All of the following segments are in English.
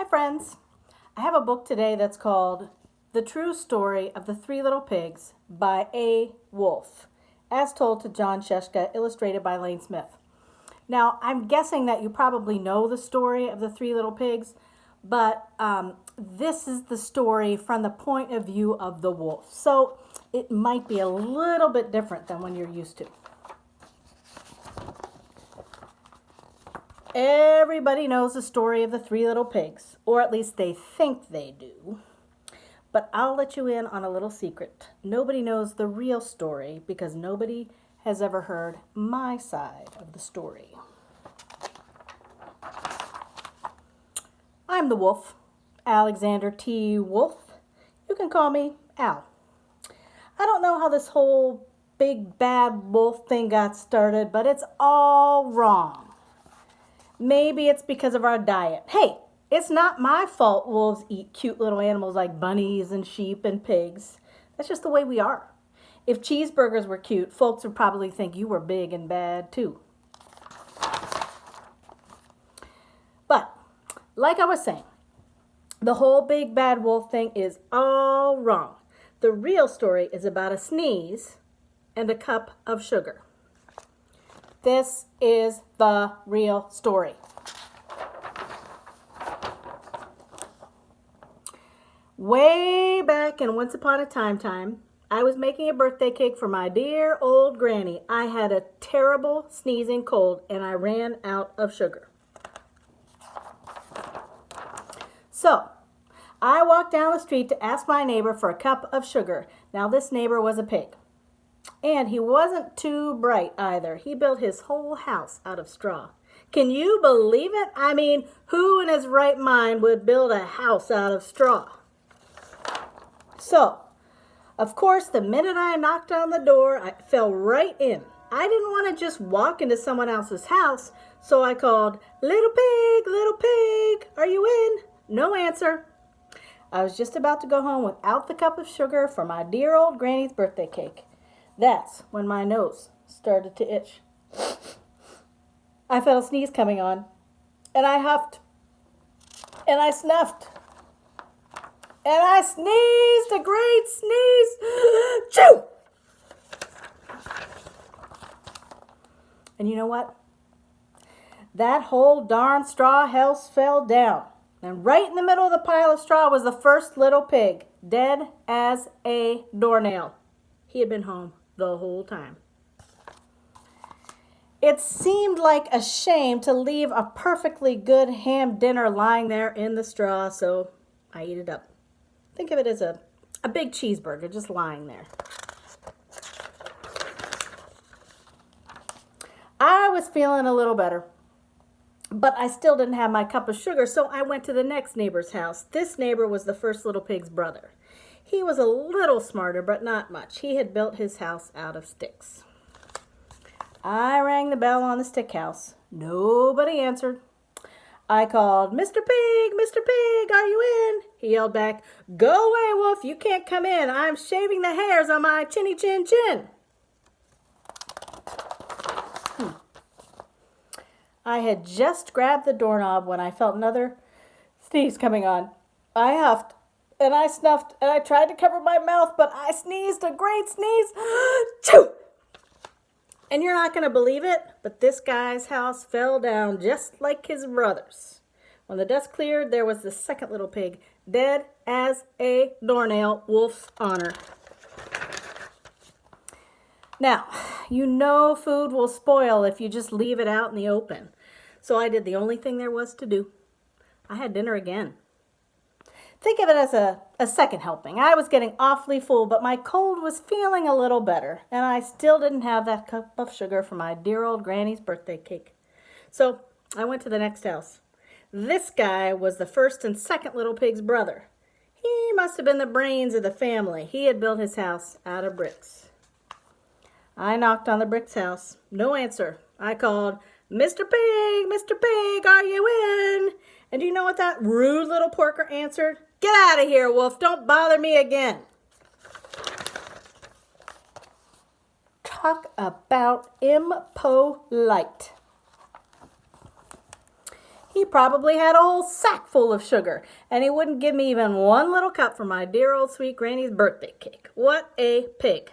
friends. I have a book today that's called The True Story of the Three Little Pigs by A. Wolfe, as told to John Sheshka, illustrated by Lane Smith. Now, I'm guessing that you probably know the story of the Three Little Pigs, but this is the story from the point of view of the wolf. So it might be a little bit different than when you're used to. Everybody knows the story of the Three Little Pigs, or at least they think they do. But I'll let you in on a little secret. Nobody knows the real story because nobody has ever heard my side of the story. I'm the wolf, Alexander T. Wolfe. You can call me Al. I don't know how this whole big bad wolf thing got started, but it's all wrong. Maybe it's because of our diet. Hey, it's not my fault wolves eat cute little animals like bunnies and sheep and pigs. That's just the way we are. If cheeseburgers were cute, folks would probably think you were big and bad too. But, like I was saying, the whole big bad wolf thing is all wrong. The real story is about a sneeze and a cup of sugar. This is the real story. Way back in Once Upon a Time, I was making a birthday cake for my dear old granny. I had a terrible sneezing cold and I ran out of sugar. So, I walked down the street to ask my neighbor for a cup of sugar. Now, this neighbor was a pig. And he wasn't too bright either. He built his whole house out of straw. Can you believe it? I mean, who in his right mind would build a house out of straw? So, of course, the minute I knocked on the door, I fell right in. I didn't want to just walk into someone else's house, so I called, little pig, are you in? No answer. I was just about to go home without the cup of sugar for my dear old granny's birthday cake. That's when my nose started to itch. I felt a sneeze coming on, and I huffed, and I snuffed, and I sneezed a great sneeze. Choo! And you know what? That whole darn straw house fell down. And right in the middle of the pile of straw was the first little pig, dead as a doornail. He had been home the whole time. It seemed like a shame to leave a perfectly good ham dinner lying there in the straw, so I ate it up. Think of it as a big cheeseburger just lying there. I was feeling a little better, but I still didn't have my cup of sugar, so I went to the next neighbor's house. This neighbor was the first little pig's brother. He was a little smarter, but not much. He had built his house out of sticks. I rang the bell on the stick house. Nobody answered. I called, Mr. Pig, are you in? He yelled back, go away, Wolf, you can't come in. I'm shaving the hairs on my chinny chin chin. I had just grabbed the doorknob when I felt another sneeze coming on. I huffed, and I snuffed, and I tried to cover my mouth, but I sneezed a great sneeze. Choo! And you're not going to believe it, but this guy's house fell down just like his brother's. When the dust cleared, there was the second little pig, dead as a doornail, Wolf's honor. Now, you know food will spoil if you just leave it out in the open. So I did the only thing there was to do. I had dinner again. Think of it as a second helping. I was getting awfully full, but my cold was feeling a little better, and I still didn't have that cup of sugar for my dear old granny's birthday cake. So I went to the next house. This guy was the first and second little pig's brother. He must have been the brains of the family. He had built his house out of bricks. I knocked on the brick's house. No answer. I called, Mr. Pig, are you in? And do you know what that rude little porker answered? Get out of here, Wolf. Don't bother me again. Talk about impolite. He probably had a whole sack full of sugar, and he wouldn't give me even one little cup for my dear old sweet granny's birthday cake. What a pig.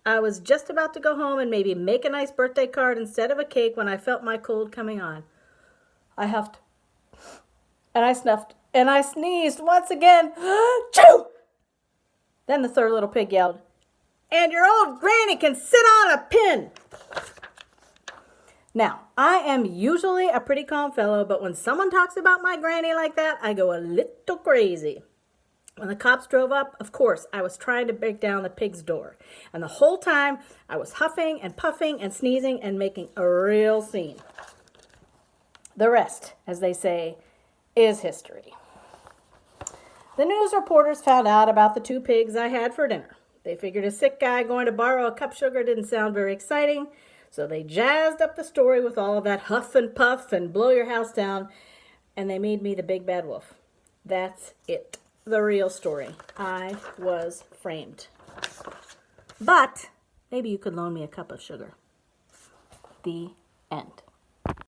I was just about to go home and maybe make a nice birthday card instead of a cake when I felt my cold coming on. I huffed, and I snuffed, and I sneezed once again. Choo! Then the third little pig yelled, "And your old granny can sit on a pin." Now, I am usually a pretty calm fellow, but when someone talks about my granny like that, I go a little crazy. When the cops drove up, of course, I was trying to break down the pig's door. And the whole time, I was huffing and puffing and sneezing and making a real scene. The rest, as they say, is history. The news reporters found out about the 2 pigs I had for dinner. They figured a sick guy going to borrow a cup of sugar didn't sound very exciting, so they jazzed up the story with all of that huff and puff and blow your house down, and they made me the big bad wolf. That's it. The real story. I was framed. But maybe you could loan me a cup of sugar. The end.